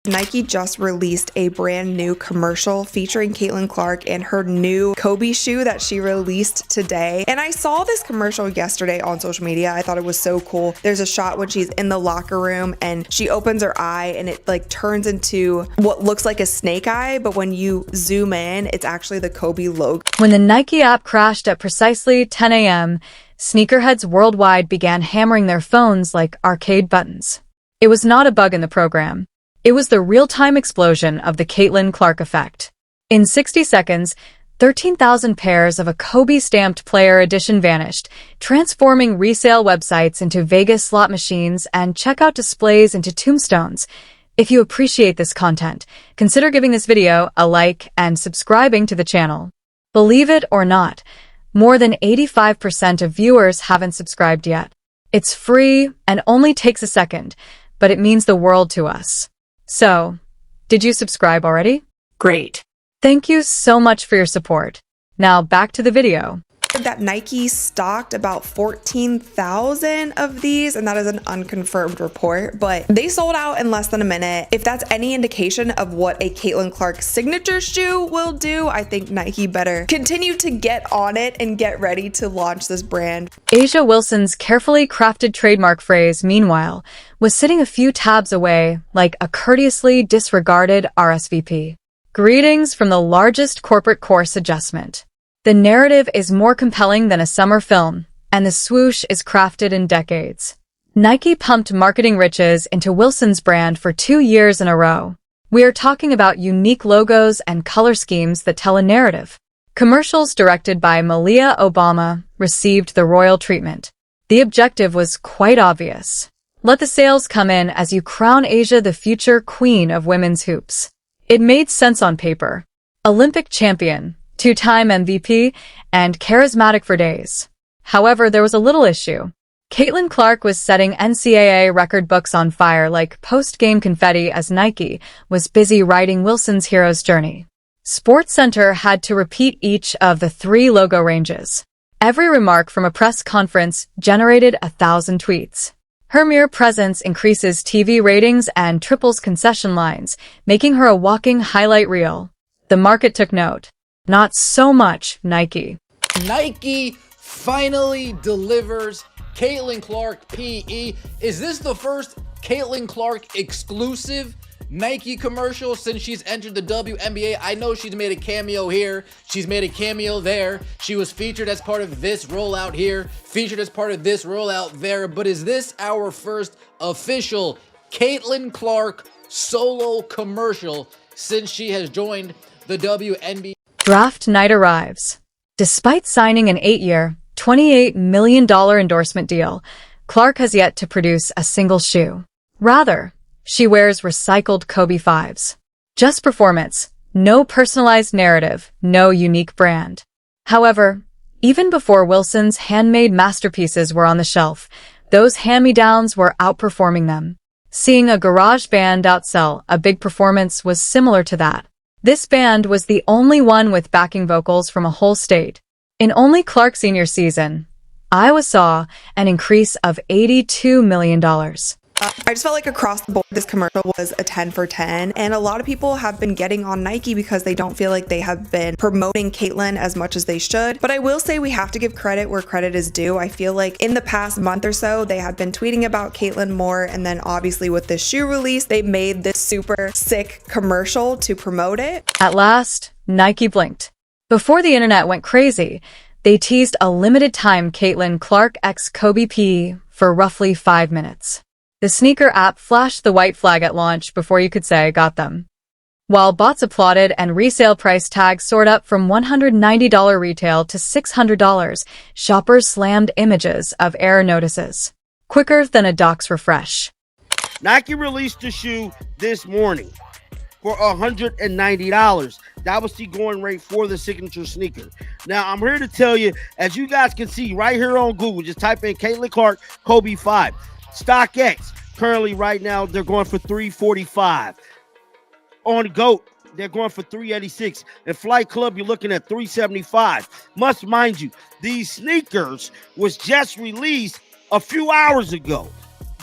Nike just released a brand new commercial featuring Caitlyn Clark and her new Kobe shoe that she released today. And I saw this commercial yesterday on social media. I thought it was so cool. There's a shot when she's in the locker room and she opens her eye and it like turns into what looks like a snake eye, but when you zoom in, it's actually the Kobe logo. When the Nike app crashed at precisely 10 a.m., sneakerheads worldwide began hammering their phones like arcade buttons. It was not a bug in the program. It was the real-time explosion of the Caitlyn Clark effect. In 60 seconds, 13,000 pairs of a Kobe-stamped player edition vanished, transforming resale websites into Vegas slot machines and checkout displays into tombstones. If you appreciate this content, consider giving this video a like and subscribing to the channel. Believe it or not, more than 85% of viewers haven't subscribed yet. It's free and only takes a second, but it means the world to us. So, did you subscribe already? Great. Thank you so much for your support. Now back to the video. That Nike stocked about 14,000 of these, and that is an unconfirmed report, but they sold out in less than a minute. If that's any indication of what a Caitlyn Clark signature shoe will do, I think Nike better continue to get on it and get ready to launch this brand. A'ja Wilson's carefully crafted trademark phrase, meanwhile, was sitting a few tabs away like a courteously disregarded RSVP. Greetings from the largest corporate course adjustment. The narrative is more compelling than a summer film, and the swoosh is crafted in decades. Nike pumped marketing riches into Wilson's brand for 2 years in a row. We are talking about unique logos and color schemes that tell a narrative. Commercials directed by Malia Obama received the royal treatment. The objective was quite obvious. Let the sales come in as you crown A'ja the future queen of women's hoops. It made sense on paper. Olympic champion, two-time MVP, and charismatic for days. However, there was a little issue. Caitlyn Clark was setting NCAA record books on fire like post-game confetti as Nike was busy writing Wilson's hero's journey. SportsCenter had to repeat each of the 3 logo ranges. Every remark from a press conference generated 1,000 tweets. Her mere presence increases TV ratings and triples concession lines, making her a walking highlight reel. The market took note. Not so much Nike. Nike finally delivers Caitlyn Clark PE. Is this the first Caitlyn Clark exclusive Nike commercial since she's entered the WNBA? I know she's made a cameo here. She's made a cameo there. She was featured as part of this rollout here, featured as part of this rollout there. But is this our first official Caitlyn Clark solo commercial since she has joined the WNBA? Draft night arrives. Despite signing an 8-year, $28 million endorsement deal, Clark has yet to produce a single shoe. Rather, she wears recycled Kobe 5s. Just performance, no personalized narrative, no unique brand. However, even before Wilson's handmade masterpieces were on the shelf, those hand-me-downs were outperforming them. Seeing a garage band outsell a big performance was similar to that. This band was the only one with backing vocals from a whole state. In only Clark senior season, Iowa saw an increase of $82 million. I just felt like across the board, this commercial was a 10 for 10. And a lot of people have been getting on Nike because they don't feel like they have been promoting Caitlyn as much as they should. But I will say we have to give credit where credit is due. I feel like in the past month or so, they have been tweeting about Caitlyn more. And then obviously with this shoe release, they made this super sick commercial to promote it. At last, Nike blinked. Before the internet went crazy, they teased a limited time Caitlyn Clark x Kobe P for roughly 5 minutes. The sneaker app flashed the white flag at launch before you could say, got them. While bots applauded and resale price tags soared up from $190 retail to $600, shoppers slammed images of error notices. Quicker than a docs refresh. Nike released the shoe this morning for $190. That was the going rate for the signature sneaker. Now, I'm here to tell you, as you guys can see right here on Google, just type in Caitlyn Clark Kobe 5. StockX, currently right now, they're going for $345. On GOAT, they're going for $386. And Flight Club, you're looking at $375. Must mind you, these sneakers was just released a few hours ago.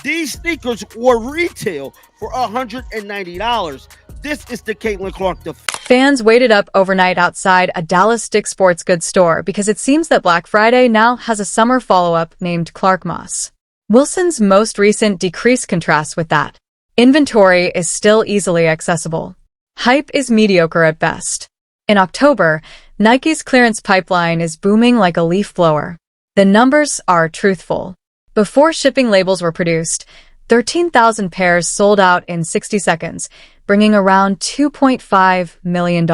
These sneakers were retail for $190. This is the Caitlyn Clark. Fans waited up overnight outside a Dallas Dick's sports goods store because it seems that Black Friday now has a summer follow-up named Clark Moss. Wilson's most recent decrease contrasts with that. Inventory is still easily accessible. Hype is mediocre at best. In October, Nike's clearance pipeline is booming like a leaf blower. The numbers are truthful. Before shipping labels were produced, 13,000 pairs sold out in 60 seconds, bringing around $2.5 million.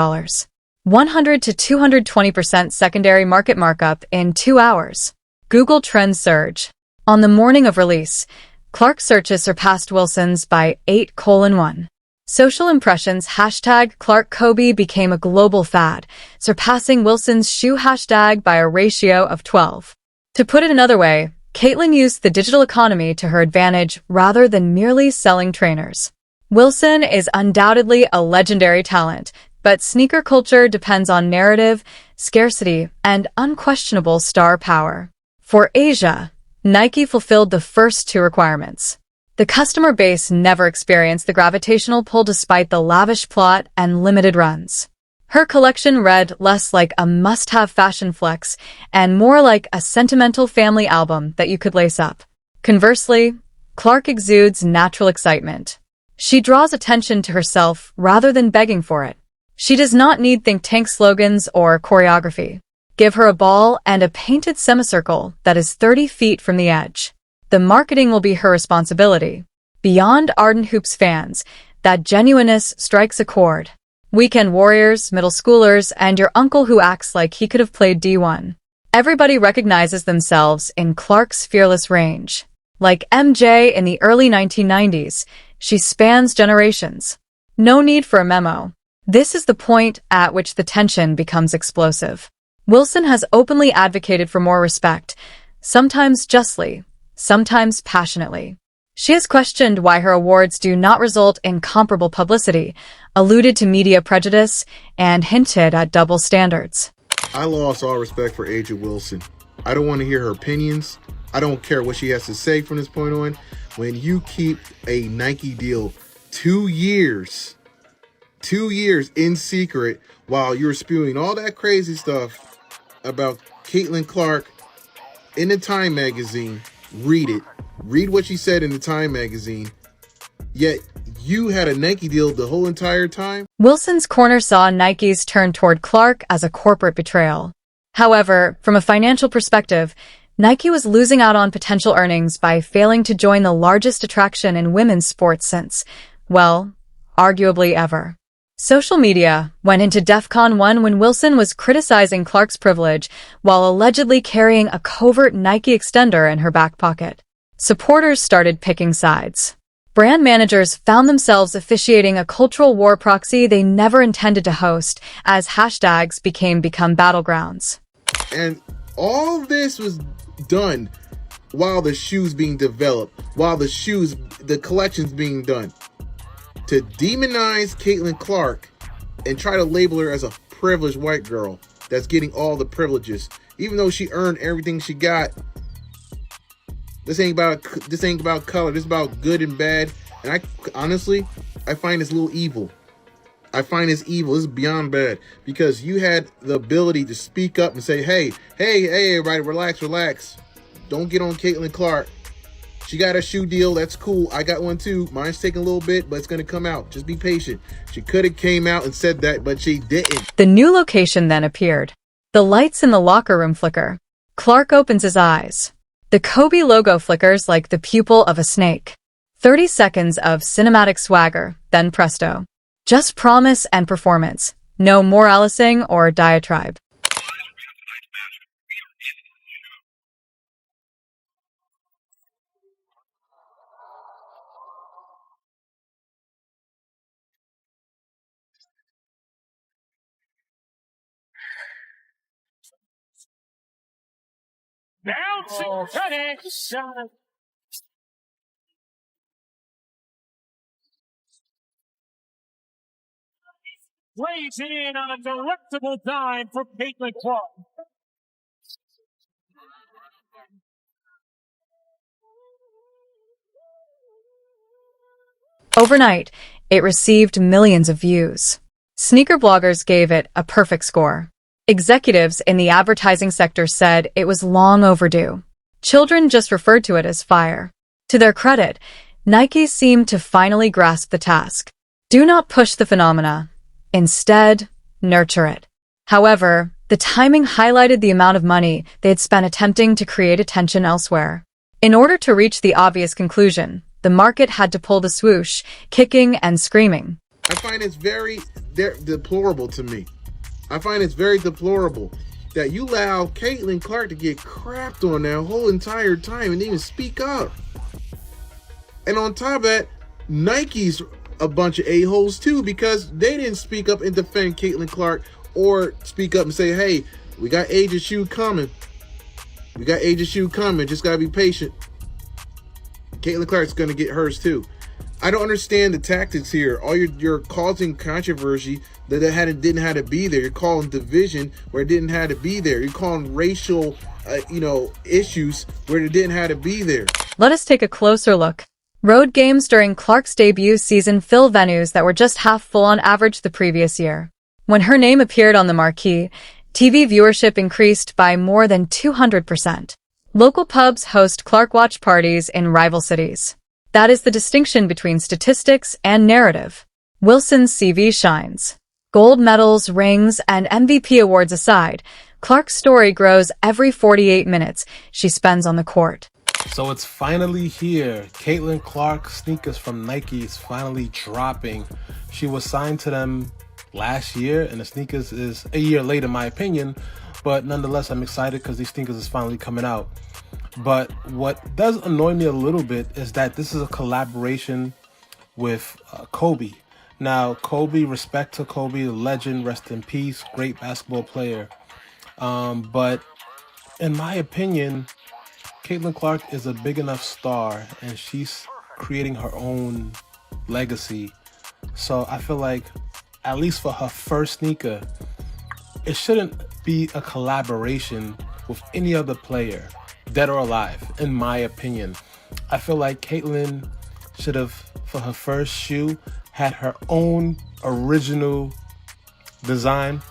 100 to 220% secondary market markup in 2 hours. Google Trends surge. On the morning of release, Clark searches surpassed Wilson's by 8:1. Social impressions hashtag Clark Kobe became a global fad, surpassing Wilson's shoe hashtag by a ratio of 12. To put it another way, Caitlyn used the digital economy to her advantage rather than merely selling trainers. Wilson is undoubtedly a legendary talent, but sneaker culture depends on narrative, scarcity, and unquestionable star power. For Asia, Nike fulfilled the first 2 requirements. The customer base never experienced the gravitational pull despite the lavish plot and limited runs. Her collection read less like a must-have fashion flex and more like a sentimental family album that you could lace up. Conversely, Clark exudes natural excitement. She draws attention to herself rather than begging for it. She does not need think tank slogans or choreography. Give her a ball and a painted semicircle that is 30 feet from the edge. The marketing will be her responsibility. Beyond ardent hoops fans, that genuineness strikes a chord. Weekend warriors, middle schoolers, and your uncle who acts like he could have played D1. Everybody recognizes themselves in Clark's fearless range. Like MJ in the early 1990s, she spans generations. No need for a memo. This is the point at which the tension becomes explosive. Wilson has openly advocated for more respect, sometimes justly, sometimes passionately. She has questioned why her awards do not result in comparable publicity, alluded to media prejudice, and hinted at double standards. I lost all respect for A'ja Wilson. I don't want to hear her opinions. I don't care what she has to say from this point on. When you keep a Nike deal 2 years in secret while you're spewing all that crazy stuff about Caitlyn Clark in the Time magazine, read it. Read what she said in the Time magazine. Yet you had a Nike deal the whole entire time? Wilson's corner saw Nike's turn toward Clark as a corporate betrayal. However, from a financial perspective, Nike was losing out on potential earnings by failing to join the largest attraction in women's sports since, well, arguably ever. Social media went into DEFCON 1 when Wilson was criticizing Clark's privilege while allegedly carrying a covert Nike extender in her back pocket. Supporters started picking sides. Brand managers found themselves officiating a cultural war proxy they never intended to host as hashtags become battlegrounds. And all this was done while the shoes being developed, while the collections being done. To demonize Caitlyn Clark and try to label her as a privileged white girl that's getting all the privileges, even though she earned everything she got. This ain't about color. This is about good and bad. And I find this a little evil. I find this evil. This is beyond bad, because you had the ability to speak up and say, hey, everybody, relax. Don't get on Caitlyn Clark. She got a shoe deal. That's cool. I got one too. Mine's taking a little bit, but it's going to come out. Just be patient. She could have came out and said that, but she didn't. The new location then appeared. The lights in the locker room flicker. Clark opens his eyes. The Kobe logo flickers like the pupil of a snake. 30 seconds of cinematic swagger, then presto. Just promise and performance. No moralising or diatribe. Bouncing, cutting, shot. Lays it in on a delectable dime for Caitlyn Clark. Overnight, it received millions of views. Sneaker bloggers gave it a perfect score. Executives in the advertising sector said it was long overdue. Children just referred to it as fire. To their credit, Nike seemed to finally grasp the task. Do not push the phenomena. Instead, nurture it. However, the timing highlighted the amount of money they had spent attempting to create attention elsewhere. In order to reach the obvious conclusion, the market had to pull the swoosh, kicking and screaming. I find it's very deplorable to me. I find it's very deplorable that you allow Caitlyn Clark to get crapped on that whole entire time and didn't even speak up. And on top of that, Nike's a bunch of a-holes too, because they didn't speak up and defend Caitlyn Clark or speak up and say, hey, we got Asia's shoe coming. We got Asia's shoe coming. Just got to be patient. Caitlyn Clark's going to get hers too. I don't understand the tactics here. All you're causing controversy that didn't have to be there. You're calling division where it didn't have to be there. You're calling racial, issues where it didn't have to be there. Let us take a closer look. Road games during Clark's debut season fill venues that were just half full on average the previous year. When her name appeared on the marquee, TV viewership increased by more than 200%. Local pubs host Clark watch parties in rival cities. That is the distinction between statistics and narrative. Wilson's CV shines. Gold medals, rings, and MVP awards aside, Clark's story grows every 48 minutes she spends on the court. So it's finally here. Caitlyn Clark sneakers from Nike is finally dropping. She was signed to them last year, and the sneakers is a year late in my opinion, but nonetheless I'm excited because these sneakers is finally coming out. But what does annoy me a little bit is that this is a collaboration with Kobe. Now, Kobe, respect to Kobe, the legend, rest in peace, great basketball player. But in my opinion, Caitlyn Clark is a big enough star and she's creating her own legacy. So I feel like, at least for her first sneaker, it shouldn't be a collaboration with any other player, dead or alive, in my opinion. I feel like Caitlyn should have, for her first shoe, had her own original design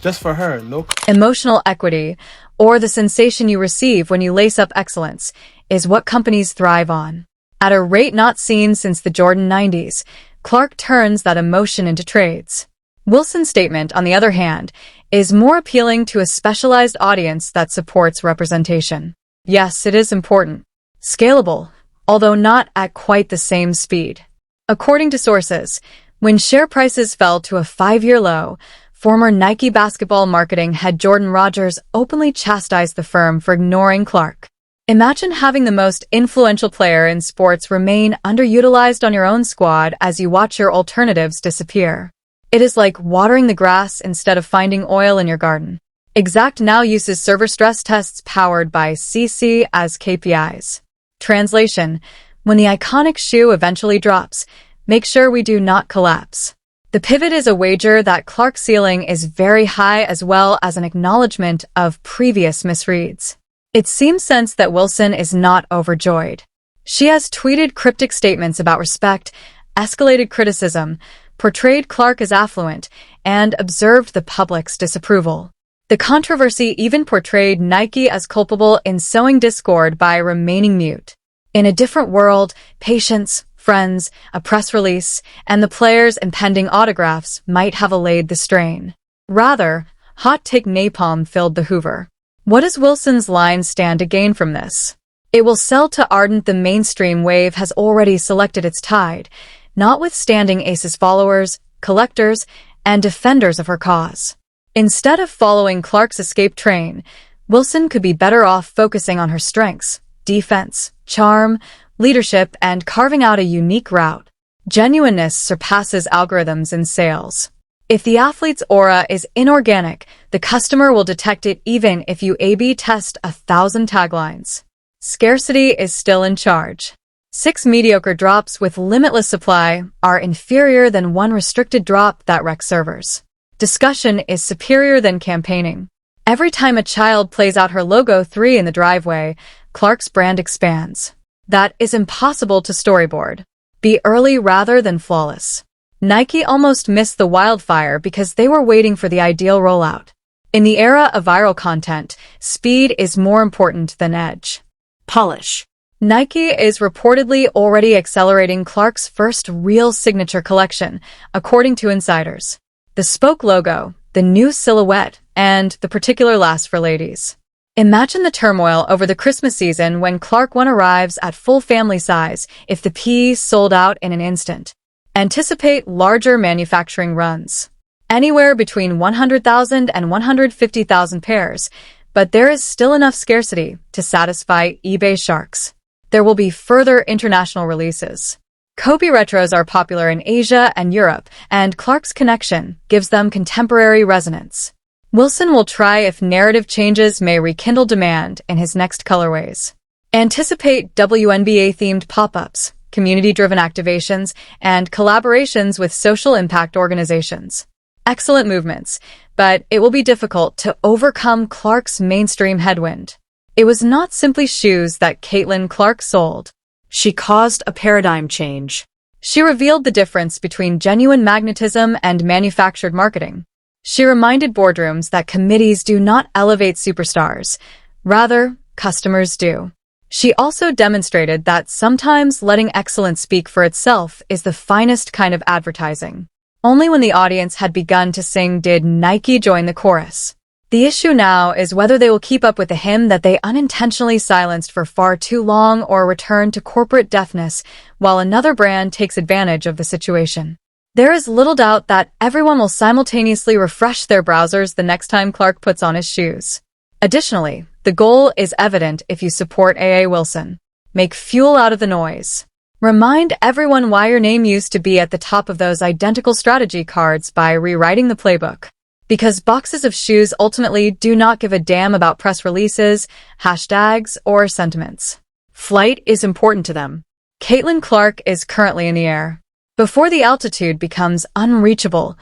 just for her. No Emotional equity, or the sensation you receive when you lace up excellence, is what companies thrive on. At a rate not seen since the Jordan 90s, Clark turns that emotion into trades. Wilson's statement, on the other hand, is more appealing to a specialized audience that supports representation. Yes, it is important. Scalable, although not at quite the same speed. According to sources, when share prices fell to a 5-year low, former Nike basketball marketing head Jordan Rodgers openly chastised the firm for ignoring Clark. Imagine having the most influential player in sports remain underutilized on your own squad as you watch your alternatives disappear. It is like watering the grass instead of finding oil in your garden. Exact now uses server stress tests powered by CC as KPIs. Translation: when the iconic shoe eventually drops, make sure we do not collapse. The pivot is a wager that Clark's ceiling is very high, as well as an acknowledgement of previous misreads. It seems sense that Wilson is not overjoyed. She has tweeted cryptic statements about respect, escalated criticism, portrayed Clark as affluent, and observed the public's disapproval. The controversy even portrayed Nike as culpable in sowing discord by remaining mute. In a different world, patience, friends, a press release, and the players' impending autographs might have allayed the strain. Rather, hot take napalm filled the Hoover. What does Wilson's line stand to gain from this? It will sell to ardent. The mainstream wave has already selected its tide, notwithstanding Ace's followers, collectors, and defenders of her cause. Instead of following Clark's escape train, Wilson could be better off focusing on her strengths, defense, charm, leadership, and carving out a unique route. Genuineness surpasses algorithms in sales. If the athlete's aura is inorganic, the customer will detect it even if you A/B test 1,000 taglines. Scarcity is still in charge. 6 mediocre drops with limitless supply are inferior than 1 restricted drop that wrecks servers. Discussion is superior than campaigning. Every time a child plays out her logo 3 in the driveway, Clark's brand expands. That is impossible to storyboard. Be early rather than flawless. Nike almost missed the wildfire because they were waiting for the ideal rollout. In the era of viral content, speed is more important than edge. Polish. Nike is reportedly already accelerating Clark's first real signature collection, according to insiders. The spoke logo, the new silhouette, and the particular last for ladies. Imagine the turmoil over the Christmas season when Clark 1 arrives at full family size if the P sold out in an instant. Anticipate larger manufacturing runs. Anywhere between 100,000 and 150,000 pairs, but there is still enough scarcity to satisfy eBay sharks. There will be further international releases. Kobe retros are popular in Asia and Europe, and Clark's connection gives them contemporary resonance. Wilson will try if narrative changes may rekindle demand in his next colorways. Anticipate WNBA-themed pop-ups, community-driven activations, and collaborations with social impact organizations. Excellent movements, but it will be difficult to overcome Clark's mainstream headwind. It was not simply shoes that Caitlyn Clark sold. She caused a paradigm change. She revealed the difference between genuine magnetism and manufactured marketing. She reminded boardrooms that committees do not elevate superstars. Rather, customers do. She also demonstrated that sometimes letting excellence speak for itself is the finest kind of advertising. Only when the audience had begun to sing did Nike join the chorus. The issue now is whether they will keep up with the hymn that they unintentionally silenced for far too long or return to corporate deafness while another brand takes advantage of the situation. There is little doubt that everyone will simultaneously refresh their browsers the next time Clark puts on his shoes. Additionally, the goal is evident if you support A.A. Wilson. Make fuel out of the noise. Remind everyone why your name used to be at the top of those identical strategy cards by rewriting the playbook. Because boxes of shoes ultimately do not give a damn about press releases, hashtags, or sentiments. Flight is important to them. Caitlyn Clark is currently in the air. Before the altitude becomes unreachable,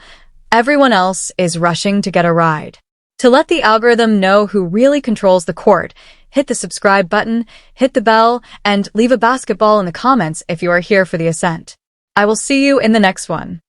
everyone else is rushing to get a ride. To let the algorithm know who really controls the court, hit the subscribe button, hit the bell, and leave a basketball in the comments if you are here for the ascent. I will see you in the next one.